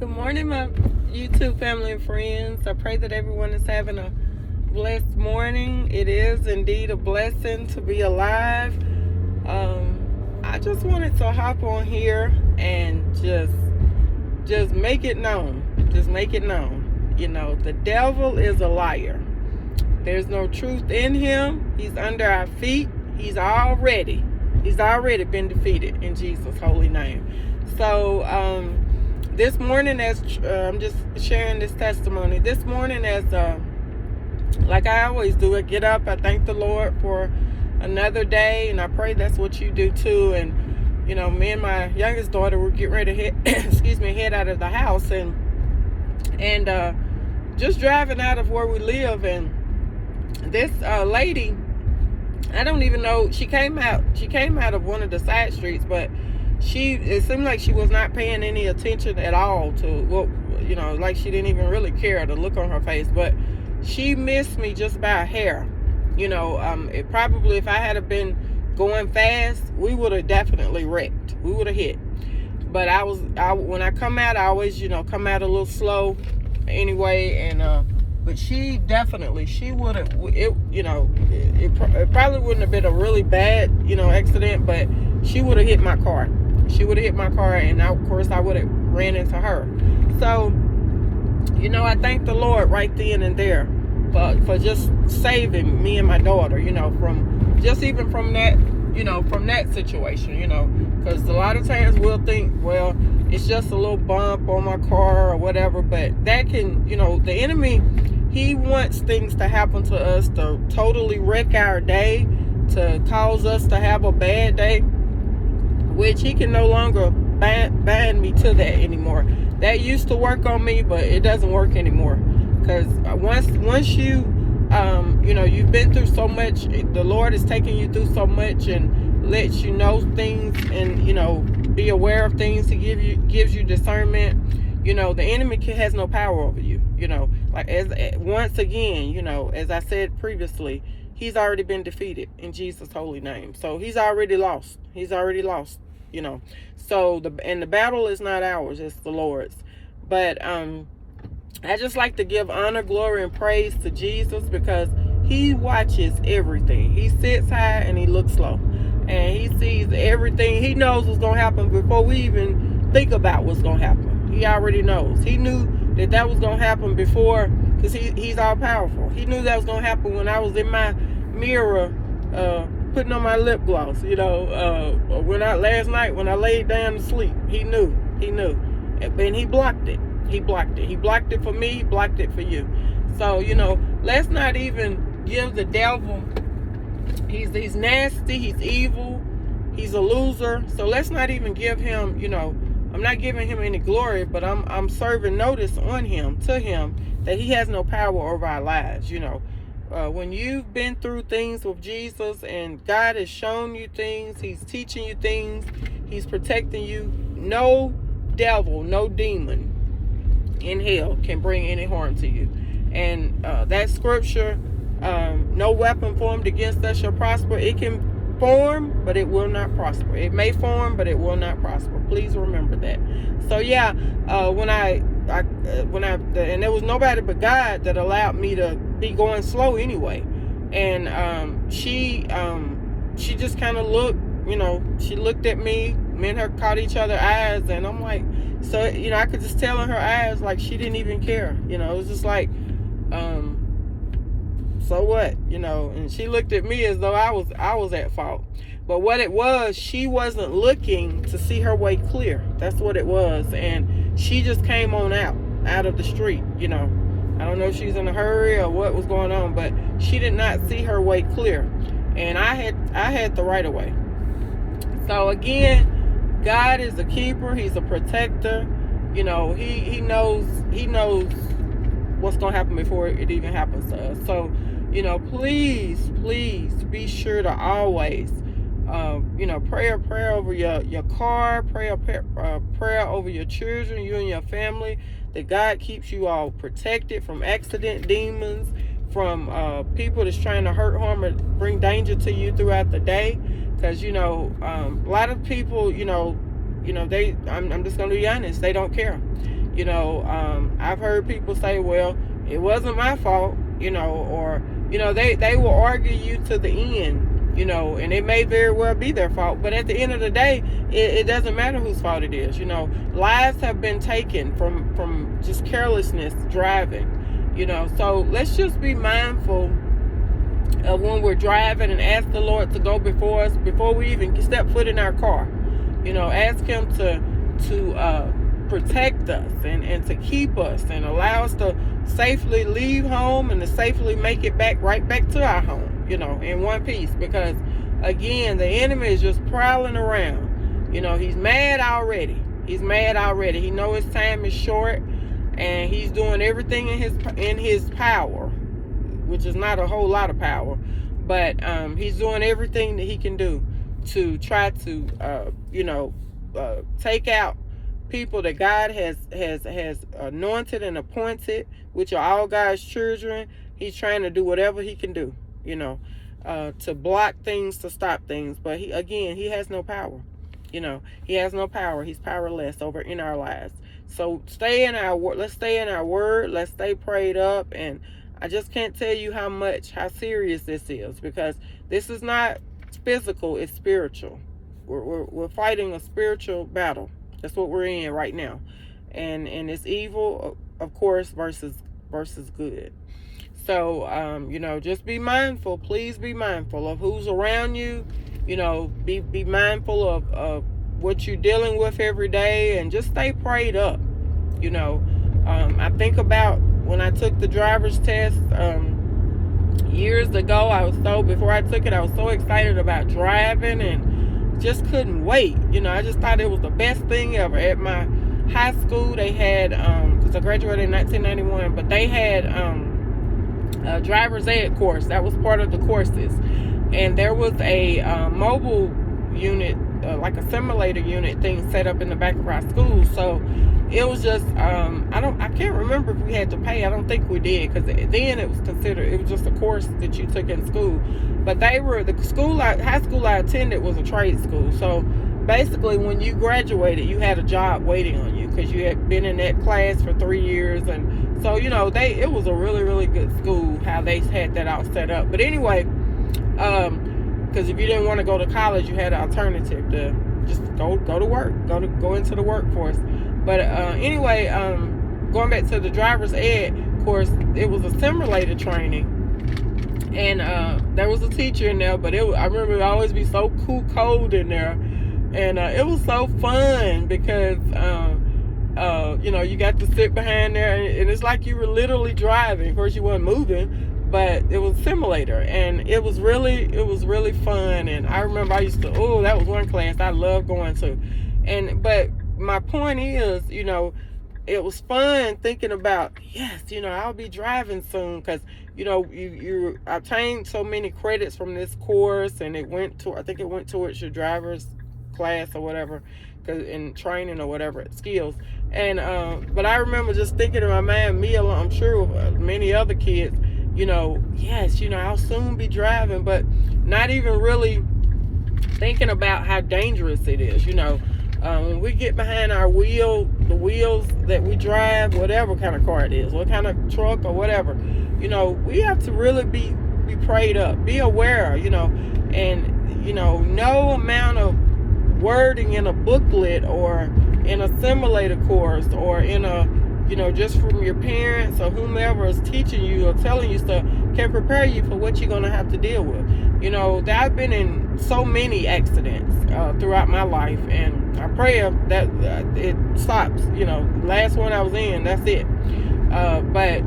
Good morning, my YouTube family and friends. I pray that everyone is having a blessed morning. It is indeed a blessing to be alive. I just wanted to hop on here and just make it known. Just make it known. You know, the devil is a liar. There's no truth in him. He's under our feet. He's already been defeated in Jesus' holy name. So, this morning, as I'm just sharing this testimony, this morning, as like I always do, I get up, I thank the Lord for another day, and I pray that's what you do too. And you know, me and my youngest daughter were getting ready to head out of the house, and just driving out of where we live, and this lady, I don't even know, she came out of one of the side streets, but it seemed like she was not paying any attention at all to what, you know, like she didn't even really care, the look on her face. But she missed me just by a hair. You know, it probably, if I had been going fast, we would have definitely wrecked. We would have hit. But when I come out, I always, you know, come out a little slow anyway. And but she would have, it probably wouldn't have been a really bad, you know, accident, but she would have hit my car. And of course I would have ran into her. So, you know, I thank the Lord right then and there for just saving me and my daughter, you know, from that situation, you know, because a lot of times we'll think, well, it's just a little bump on my car or whatever, but that can, you know, the enemy, he wants things to happen to us to totally wreck our day, to cause us to have a bad day, which he can no longer bind me to that anymore. That used to work on me, but it doesn't work anymore. Because once you, you know, you've been through so much, the Lord is taking you through so much and lets you know things, and, you know, be aware of things. He gives you discernment. You know, the enemy has no power over you. You know, like once again, you know, as I said previously, he's already been defeated in Jesus' holy name. So he's already lost. You know. So the battle is not ours, it's the Lord's. But I just like to give honor, glory, and praise to Jesus, because he watches everything. He sits high and he looks low. And he sees everything. He knows what's going to happen before we even think about what's going to happen. He already knows. He knew that was going to happen before, because he's all powerful. He knew that was going to happen when I was in my mirror putting on my lip gloss, you know, last night when I laid down to sleep. He knew, and he blocked it. He blocked it for me. He blocked it for you. So, you know, let's not even give the devil. He's nasty. He's evil. He's a loser. So let's not even give him, you know, I'm not giving him any glory, but I'm serving notice to him, that he has no power over our lives. You know, when you've been through things with Jesus and God has shown you things, he's teaching you things, he's protecting you, no devil, no demon in hell can bring any harm to you. And that scripture, no weapon formed against us shall prosper. It can form, but it will not prosper. It may form, but it will not prosper. Please remember that. So yeah, and there was nobody but God that allowed me to be going slow anyway. And she just kind of looked, you know, she looked at me. Me and her caught each other's eyes, and I'm like, so, you know, I could just tell in her eyes, like, she didn't even care. You know, it was just like, so what, you know? And she looked at me as though I was at fault. But what it was, she wasn't looking to see her way clear. That's what it was. And she just came on out of the street, you know. I don't know if she's in a hurry or what was going on, but she did not see her way clear. And I had the right of way. So again, God is a keeper. He's a protector. You know, he knows what's going to happen before it even happens to us. So, you know, please be sure to always, you know, prayer over your car, prayer over your children, you and your family, that God keeps you all protected from accident, demons, from people that's trying to hurt, harm, or bring danger to you throughout the day. Because, you know, a lot of people, you know, I'm just going to be honest, they don't care. I've heard people say, well, it wasn't my fault, or, they will argue you to the end, and it may very well be their fault. But at the end of the day, it doesn't matter whose fault it is. Lives have been taken from just carelessness driving, So let's just be mindful of when we're driving and ask the Lord to go before us before we even step foot in our car. Ask Him to protect us and to keep us and allow us to safely leave home and to safely make it right back to our home, in one piece. Because again, the enemy is just prowling around. He's mad already. He knows his time is short, and he's doing everything in his power, which is not a whole lot of power, but he's doing everything that he can do to try to take out people that God has anointed and appointed, which are all God's children. He's trying to do whatever he can do, to block things, to stop things. But he has no power. He has no power. He's powerless over in our lives. So let's stay in our word. Let's stay prayed up. And I just can't tell you how serious this is, because this is not physical, it's spiritual. We're fighting a spiritual battle. That's what we're in right now. And it's evil, of course, versus good. So, just be mindful. Please be mindful of who's around you. Be mindful of what you're dealing with every day, and just stay prayed up. I think about when I took the driver's test years ago. Before I took it, I was so excited about driving and just couldn't wait. I just thought it was the best thing ever. At my high school, they had, because I graduated in 1991, but they had a driver's ed course. That was part of the courses. And there was a mobile unit, like a simulator unit thing set up in the back of our school. So it was just, I can't remember if we had to pay. I don't think we did, because then it was just a course that you took in school. But high school I attended was a trade school. So basically, when you graduated, you had a job waiting on you, because you had been in that class for 3 years. And so, it was a really, really good school, how they had that all set up. But anyway, because if you didn't want to go to college, you had an alternative to just go to work, go into the workforce. But anyway, going back to the driver's ed course, it was a simulator training, and there was a teacher in there. But I remember it always be so cold in there, and it was so fun because you got to sit behind there, and it's like you were literally driving. Of course, you weren't moving, but it was a simulator, and it was really fun. And I remember that was one class I loved going to. But my point is, it was fun thinking about, yes, I'll be driving soon, because you obtained so many credits from this course, and I think it went towards your driver's class or whatever, in training or whatever, skills. And but I remember just thinking in my mind, I'm sure many other kids, yes, I'll soon be driving, but not even really thinking about how dangerous it is. When we get behind the wheels that we drive, whatever kind of car it is, what kind of truck or whatever, we have to really be prayed up, be aware, and, no amount of wording in a booklet or in a simulator course or in a, just from your parents or whomever is teaching you or telling you stuff can prepare you for what you're going to have to deal with. I've been in so many accidents throughout my life, and I pray that it stops. Last one I was in, that's it. But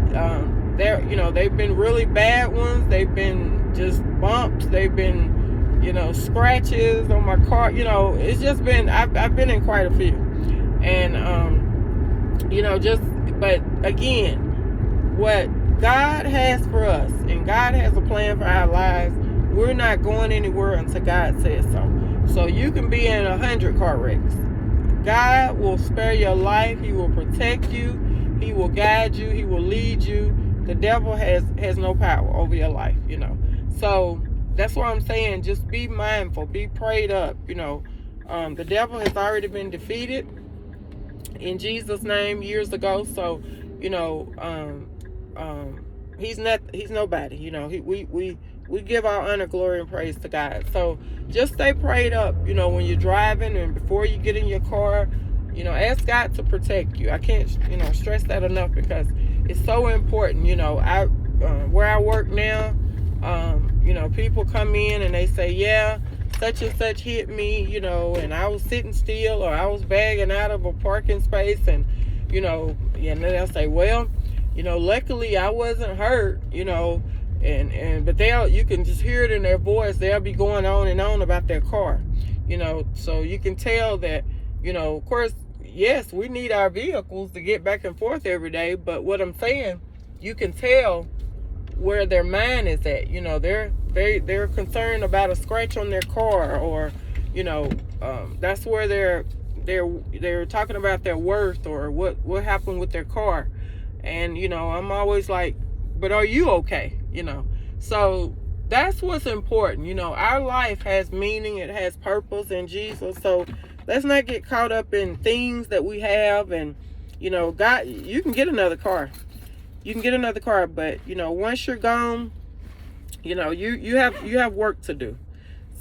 they've been really bad ones. They've been just bumps. They've been, scratches on my car. It's just been, I've been in quite a few. And, but again, what God has for us, and God has a plan for our lives, we're not going anywhere until God says so. So you can be in 100 car wrecks. God will spare your life. He will protect you. He will guide you. He will lead you. The devil has no power over your life, So that's what I'm saying. Just be mindful. Be prayed up, The devil has already been defeated. in Jesus' name years ago. So, you know, he's nobody. You know, we give our honor, glory, and praise to God. So just stay prayed up. You know, when you're driving and before you get in your car, you know, ask God to protect you. I can't, you know, stress that enough because it's so important. You know, where I work now, you know, people come in and they say, yeah, such and such hit me, you know, and I was sitting still or I was bagging out of a parking space, and, you know, and then they'll say, well, you know, luckily I wasn't hurt, you know, but you can just hear it in their voice. They'll be going on and on about their car, you know, so you can tell that, you know, of course, yes, we need our vehicles to get back and forth every day, but what I'm saying, you can tell where their mind is at. You know, they're concerned about a scratch on their car, or, you know, that's where they're talking about their worth or what happened with their car. And, you know, I'm always like, but are you okay? You know, so that's what's important. You know, our life has meaning, it has purpose in Jesus. So let's not get caught up in things that we have. And, you know, God, you can get another car. You can get another car, but, you know, once you're gone, you know, you have work to do.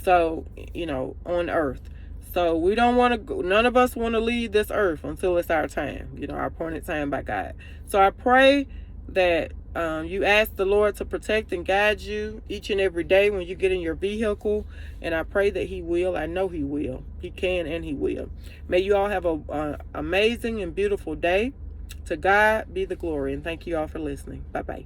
So, you know, on earth. So we don't want to go, none of us want to leave this earth until it's our time, you know, our appointed time by God. So I pray that you ask the Lord to protect and guide you each and every day when you get in your vehicle. And I pray that he will. I know he will. He can and he will. May you all have a amazing and beautiful day. To God be the glory, and thank you all for listening. Bye-bye.